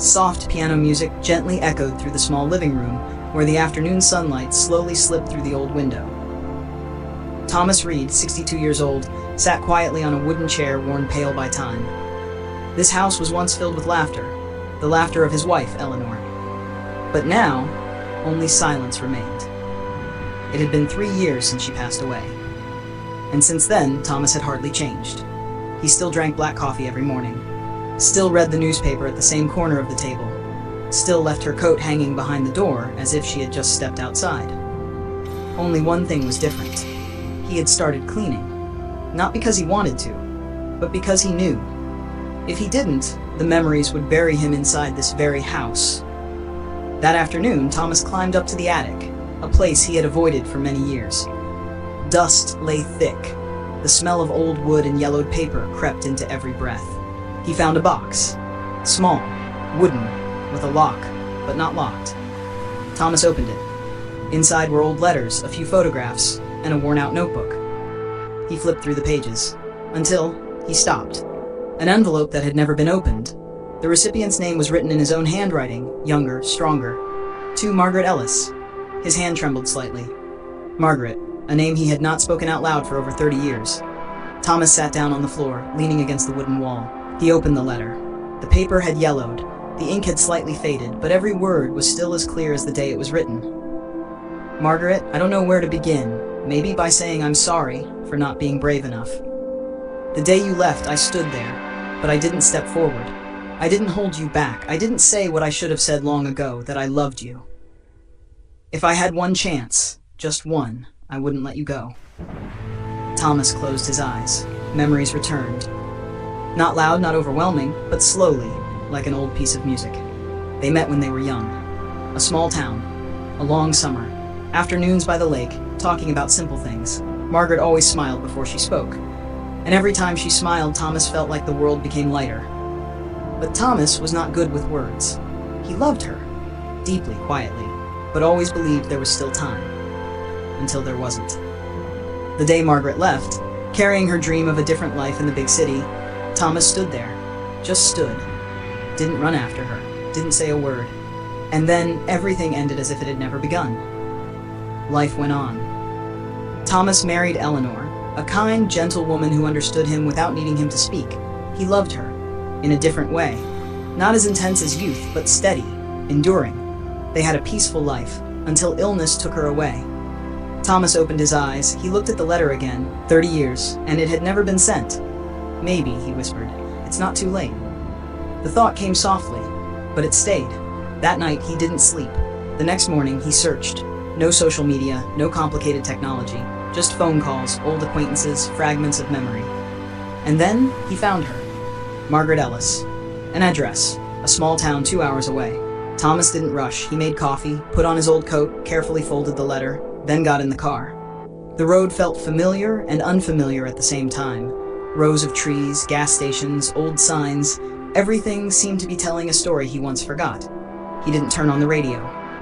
Soft piano music gently echoed through the small living room, where the afternoon sunlight slowly slipped through the old window. Thomas Reed, 62 years old, sat quietly on a wooden chair worn pale by time. This house was once filled with laughter, the laughter of his wife, Eleanor. But now, only silence remained. It had been 3 years since she passed away. And since then, Thomas had hardly changed. He still drank black coffee every morning, still read the newspaper at the same corner of the table, still left her coat hanging behind the door as if she had just stepped outside. Only one thing was different. He had started cleaning. Not because he wanted to, but because he knew. If he didn't, the memories would bury him inside this very house. That afternoon, Thomas climbed up to the attic, a place he had avoided for many years. Dust lay thick. The smell of old wood and yellowed paper crept into every breath. He found a box. Small, wooden, with a lock, but not locked. Thomas opened it. Inside were old letters, a few photographs, and a worn-out notebook. He flipped through the pages, until he stopped. An envelope that had never been opened. The recipient's name was written in his own handwriting, younger, stronger. To Margaret Ellis. His hand trembled slightly. Margaret, a name he had not spoken out loud for over 30 years. Thomas sat down on the floor, leaning against the wooden wall. He opened the letter. The paper had yellowed. The ink had slightly faded, but every word was still as clear as the day it was written. Margaret, I don't know where to begin. Maybe by saying I'm sorry for not being brave enough. The day you left, I stood there, but I didn't step forward. I didn't hold you back. I didn't say what I should have said long ago, that I loved you. If I had one chance, just one, I wouldn't let you go. Thomas closed his eyes. Memories returned. Not loud, not overwhelming, but slowly, like an old piece of music. They met when they were young. A small town. A long summer. Afternoons by the lake, talking about simple things. Margaret always smiled before she spoke. And every time she smiled, Thomas felt like the world became lighter. But Thomas was not good with words. He loved her. Deeply, quietly. But always believed there was still time. Until there wasn't. The day Margaret left, carrying her dream of a different life in the big city, Thomas stood there. Just stood. Didn't run after her. Didn't say a word. And then everything ended as if it had never begun. Life went on. Thomas married Eleanor, a kind, gentle woman who understood him without needing him to speak. He loved her. In a different way. Not as intense as youth, but steady, enduring. They had a peaceful life, until illness took her away. Thomas opened his eyes. He looked at the letter again, 30 years, and it had never been sent. Maybe, he whispered, it's not too late. The thought came softly, but it stayed. That night, he didn't sleep. The next morning, he searched. No social media, no complicated technology, just phone calls, old acquaintances, fragments of memory. And then, he found her. Margaret Ellis. An address, a small town 2 hours away. Thomas didn't rush. He made coffee, put on his old coat, carefully folded the letter, then got in the car. The road felt familiar and unfamiliar at the same time. Rows of trees, gas stations, old signs, everything seemed to be telling a story he once forgot. He didn't turn on the radio,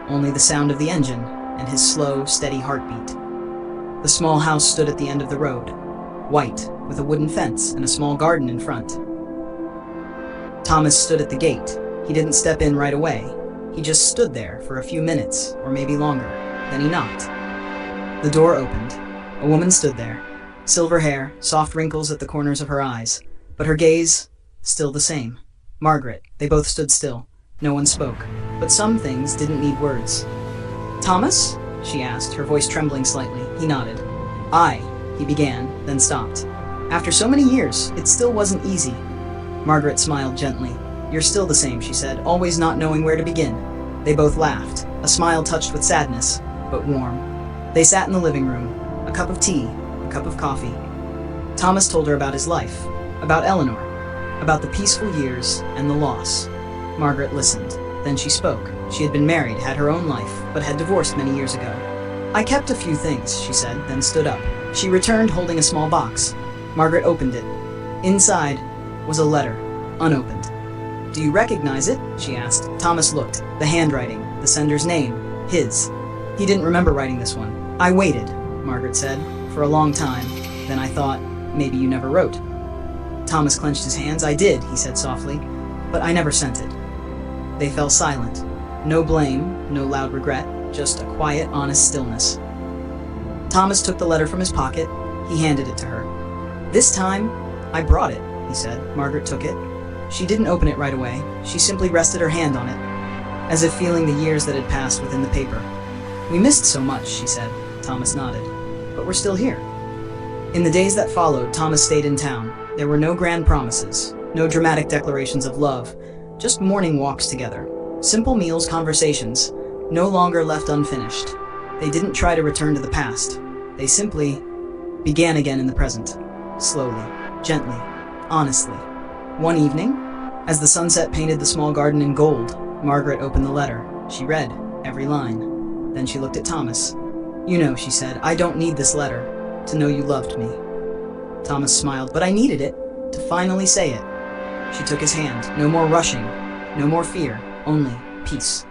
only the sound of the engine and his slow, steady heartbeat. The small house stood at the end of the road, white, with a wooden fence and a small garden in front. Thomas stood at the gate. He didn't step in right away. He just stood there for a few minutes, or maybe longer. Then he knocked. The door opened. A woman stood there. Silver hair, soft wrinkles at the corners of her eyes, but her gaze, still the same. Margaret. They both stood still. No one spoke, but some things didn't need words. Thomas? She asked, her voice trembling slightly. He nodded. I, he began, then stopped. After so many years, it still wasn't easy. Margaret smiled gently. You're still the same, she said, always not knowing where to begin. They both laughed, a smile touched with sadness, but warm. They sat in the living room, a cup of tea, a cup of coffee. Thomas told her about his life, about Eleanor, about the peaceful years and the loss. Margaret listened. Then she spoke. She had been married, had her own life, but had divorced many years ago. I kept a few things, she said, then stood up. She returned holding a small box. Margaret opened it. Inside was a letter, unopened. Do you recognize it? She asked. Thomas looked. The handwriting, the sender's name, his. He didn't remember writing this one. I waited, Margaret said, for a long time. Then I thought, maybe you never wrote. Thomas clenched his hands. I did, he said softly, but I never sent it. They fell silent. No blame, no loud regret, just a quiet, honest stillness. Thomas took the letter from his pocket. He handed it to her. "This time, I brought it," he said. Margaret took it. She didn't open it right away. She simply rested her hand on it, as if feeling the years that had passed within the paper. "We missed so much," she said. Thomas nodded. "But we're still here." In the days that followed, Thomas stayed in town. There were no grand promises, no dramatic declarations of love, just morning walks together. Simple meals, conversations, no longer left unfinished. They didn't try to return to the past. They simply began again in the present. Slowly, gently, honestly. One evening, as the sunset painted the small garden in gold, Margaret opened the letter. She read every line. Then she looked at Thomas. "You know," she said, "I don't need this letter to know you loved me." Thomas smiled, "But I needed it to finally say it." She took his hand. No more rushing, no more fear, only peace.